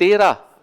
13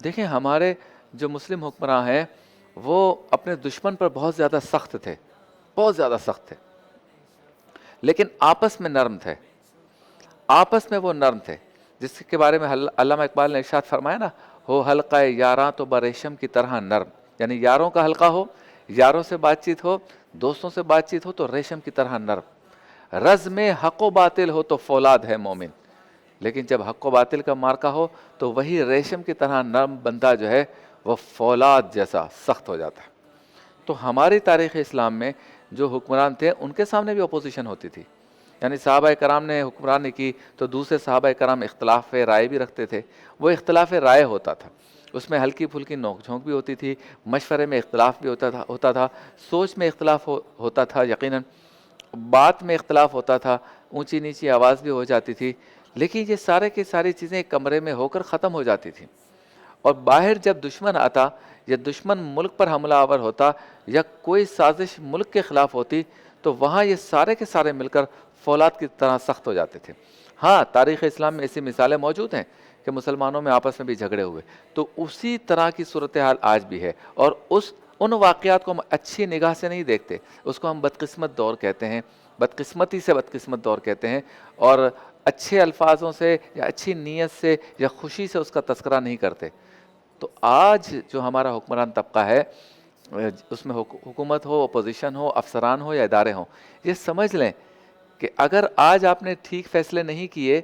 دیکھیں ہمارے جو مسلم حکمراں ہیں وہ اپنے دشمن پر بہت زیادہ سخت تھے، بہت زیادہ سخت تھے، لیکن آپس میں نرم تھے، آپس میں وہ نرم تھے، جس کے بارے میں علامہ اقبال نے ارشاد فرمایا نا، ہو حلقہ یاراں تو بریشم کی طرح نرم، یعنی یاروں کا حلقہ ہو، یاروں سے بات چیت ہو، دوستوں سے بات چیت ہو تو ریشم کی طرح نرم، رز میں حق و باطل ہو تو فولاد ہے مومن، لیکن جب حق و باطل کا مارکا ہو تو وہی ریشم کی طرح نرم بندہ جو ہے وہ فولاد جیسا سخت ہو جاتا ہے۔ تو ہماری تاریخ اسلام میں جو حکمران تھے ان کے سامنے بھی اپوزیشن ہوتی تھی، یعنی صحابہ کرام نے حکمرانی کی تو دوسرے صحابہ کرام اختلاف رائے بھی رکھتے تھے، وہ اختلاف رائے ہوتا تھا، اس میں ہلکی پھلکی نوک جھونک بھی ہوتی تھی، مشورے میں اختلاف بھی ہوتا تھا، سوچ میں اختلاف ہوتا تھا، یقیناً بات میں اختلاف ہوتا تھا، اونچی نیچی آواز بھی ہو جاتی تھی، لیکن یہ سارے کی ساری چیزیں ایک کمرے میں ہو کر ختم ہو جاتی تھیں، اور باہر جب دشمن آتا یا دشمن ملک پر حملہ آور ہوتا یا کوئی سازش ملک کے خلاف ہوتی تو وہاں یہ سارے کے سارے مل کر فولاد کی طرح سخت ہو جاتے تھے۔ ہاں تاریخ اسلام میں ایسی مثالیں موجود ہیں کہ مسلمانوں میں آپس میں بھی جھگڑے ہوئے، تو اسی طرح کی صورتحال آج بھی ہے، اور ان واقعات کو ہم اچھی نگاہ سے نہیں دیکھتے، اس کو ہم بدقسمت دور کہتے ہیں، بدقسمتی سے بدقسمت دور کہتے ہیں، اور اچھے الفاظوں سے یا اچھی نیت سے یا خوشی سے اس کا تذکرہ نہیں کرتے۔ تو آج جو ہمارا حکمران طبقہ ہے، اس میں حکومت ہو، اپوزیشن ہو، افسران ہو یا ادارے ہوں، یہ سمجھ لیں کہ اگر آج آپ نے ٹھیک فیصلے نہیں کیے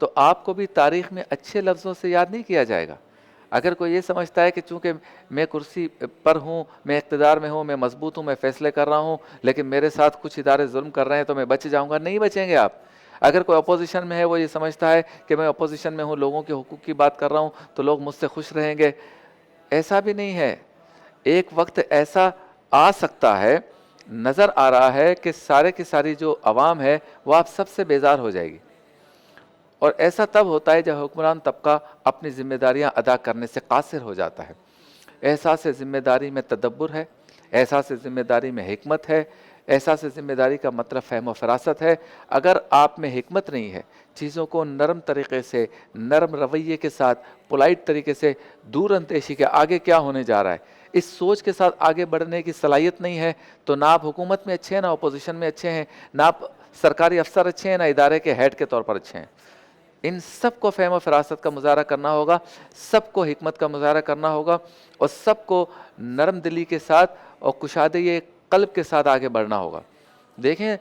تو آپ کو بھی تاریخ میں اچھے لفظوں سے یاد نہیں کیا جائے گا۔ اگر کوئی یہ سمجھتا ہے کہ چونکہ میں کرسی پر ہوں، میں اقتدار میں ہوں، میں مضبوط ہوں، میں فیصلے کر رہا ہوں، لیکن میرے ساتھ کچھ ادارے ظلم کر رہے ہیں تو میں بچ جاؤں گا، نہیں بچیں گے آپ۔ اگر کوئی اپوزیشن میں ہے، وہ یہ سمجھتا ہے کہ میں اپوزیشن میں ہوں، لوگوں کے حقوق کی بات کر رہا ہوں تو لوگ مجھ سے خوش رہیں گے، ایسا بھی نہیں ہے۔ ایک وقت ایسا آ سکتا ہے، نظر آ رہا ہے کہ سارے کی ساری جو عوام ہے وہ آپ سب سے بیزار ہو جائے گی، اور ایسا تب ہوتا ہے جب حکمران طبقہ اپنی ذمہ داریاں ادا کرنے سے قاصر ہو جاتا ہے۔ احساس ذمہ داری میں تدبر ہے، احساس ذمہ داری میں حکمت ہے، احساس ذمہ داری کا مطلب فہم و فراست ہے۔ اگر آپ میں حکمت نہیں ہے، چیزوں کو نرم طریقے سے، نرم رویے کے ساتھ، پولائٹ طریقے سے، دور اندیشی کے آگے کیا ہونے جا رہا ہے، اس سوچ کے ساتھ آگے بڑھنے کی صلاحیت نہیں ہے، تو نہ آپ حکومت میں اچھے ہیں، نہ اپوزیشن میں اچھے ہیں، نہ آپ سرکاری افسر اچھے ہیں، نہ ادارے کے ہیڈ کے طور پر اچھے ہیں۔ ان سب کو فہم و فراست کا مظاہرہ کرنا ہوگا، سب کو حکمت کا مظاہرہ کرنا ہوگا، اور سب کو نرم دلی کے ساتھ اور کشادگی قلب کے ساتھ آگے بڑھنا ہوگا۔ دیکھیں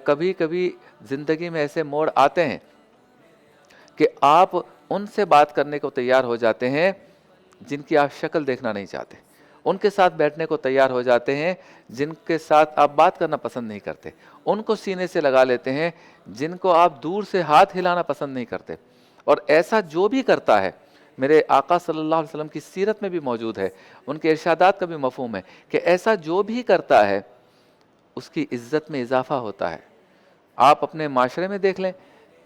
کبھی کبھی زندگی میں ایسے موڑ آتے ہیں کہ آپ ان سے بات کرنے کو تیار ہو جاتے ہیں جن کی آپ شکل دیکھنا نہیں چاہتے، ان کے ساتھ بیٹھنے کو تیار ہو جاتے ہیں جن کے ساتھ آپ بات کرنا پسند نہیں کرتے، ان کو سینے سے لگا لیتے ہیں جن کو آپ دور سے ہاتھ ہلانا پسند نہیں کرتے، اور ایسا جو بھی کرتا ہے، میرے آقا صلی اللہ علیہ وسلم کی سیرت میں بھی موجود ہے، ان کے ارشادات کا بھی مفہوم ہے کہ ایسا جو بھی کرتا ہے اس کی عزت میں اضافہ ہوتا ہے۔ آپ اپنے معاشرے میں دیکھ لیں،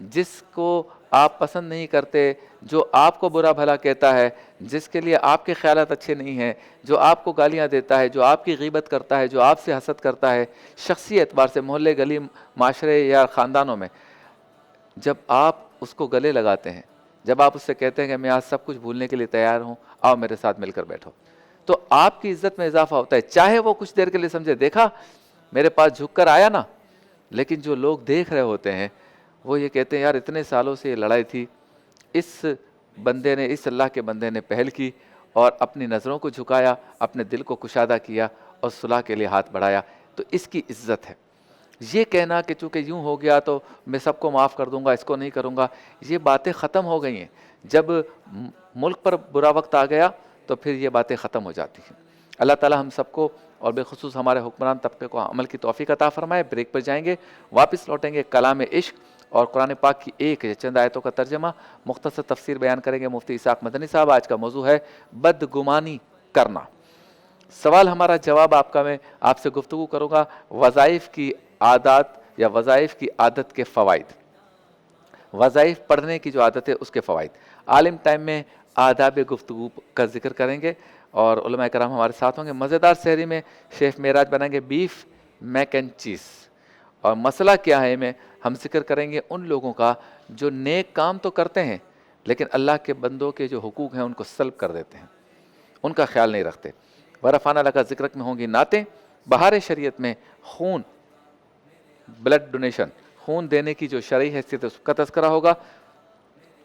جس کو آپ پسند نہیں کرتے، جو آپ کو برا بھلا کہتا ہے، جس کے لیے آپ کے خیالات اچھے نہیں ہیں، جو آپ کو گالیاں دیتا ہے، جو آپ کی غیبت کرتا ہے، جو آپ سے حسد کرتا ہے، شخصی اعتبار سے محلے گلی معاشرے یا خاندانوں میں، جب آپ اس کو گلے لگاتے ہیں، جب آپ اس سے کہتے ہیں کہ میں آج سب کچھ بھولنے کے لیے تیار ہوں، آؤ میرے ساتھ مل کر بیٹھو، تو آپ کی عزت میں اضافہ ہوتا ہے، چاہے وہ کچھ دیر کے لیے سمجھے دیکھا میرے پاس جھک کر آیا نا، لیکن جو لوگ دیکھ رہے ہوتے ہیں وہ یہ کہتے ہیں یار اتنے سالوں سے یہ لڑائی تھی، اس بندے نے، اس اللہ کے بندے نے پہل کی اور اپنی نظروں کو جھکایا، اپنے دل کو کشادہ کیا اور صلح کے لیے ہاتھ بڑھایا، تو اس کی عزت ہے۔ یہ کہنا کہ چونکہ یوں ہو گیا تو میں سب کو معاف کر دوں گا، اس کو نہیں کروں گا، یہ باتیں ختم ہو گئی ہیں۔ جب ملک پر برا وقت آ گیا تو پھر یہ باتیں ختم ہو جاتی ہیں۔ اللہ تعالی ہم سب کو اور بالخصوص ہمارے حکمران طبقے کو عمل کی توفیق عطا فرمائے۔ بریک پر جائیں گے، واپس لوٹیں گے، کلام عشق اور قرآن پاک کی ایک یا چند آیتوں کا ترجمہ، مختصر تفسیر بیان کریں گے مفتی اسحاق مدنی صاحب۔ آج کا موضوع ہے بدگمانی کرنا۔ سوال ہمارا، جواب آپ کا، میں آپ سے گفتگو کروں گا وظائف کی عادات یا وظائف کی عادت کے فوائد، وظائف پڑھنے کی جو عادت ہے اس کے فوائد۔ عالم ٹائم میں آداب گفتگو کا ذکر کریں گے اور علماء کرام ہمارے ساتھ ہوں گے۔ مزیدار سحری میں شیف معراج بنائیں گے بیف میک اینڈ چیز، اور مسئلہ کیا ہے میں ہم ذکر کریں گے ان لوگوں کا جو نیک کام تو کرتے ہیں لیکن اللہ کے بندوں کے جو حقوق ہیں ان کو سلب کر دیتے ہیں، ان کا خیال نہیں رکھتے۔ ورفعنا لک ذکرک میں ہوں گی نعتیں، بہار شریعت میں خون، بلڈ ڈونیشن، خون دینے کی جو شرعی حیثیت ہے اس کا تذکرہ ہوگا۔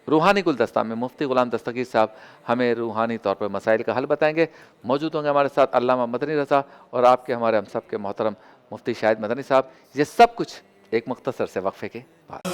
روحانی گلدستہ میں مفتی غلام دستگیر صاحب ہمیں روحانی طور پر مسائل کا حل بتائیں گے۔ موجود ہوں گے ہمارے ساتھ علامہ مدنی رضا اور آپ کے ہمارے ہم سب کے محترم مفتی شاہد مدنی صاحب۔ یہ سب کچھ ایک مختصر سے وقفے کے بعد۔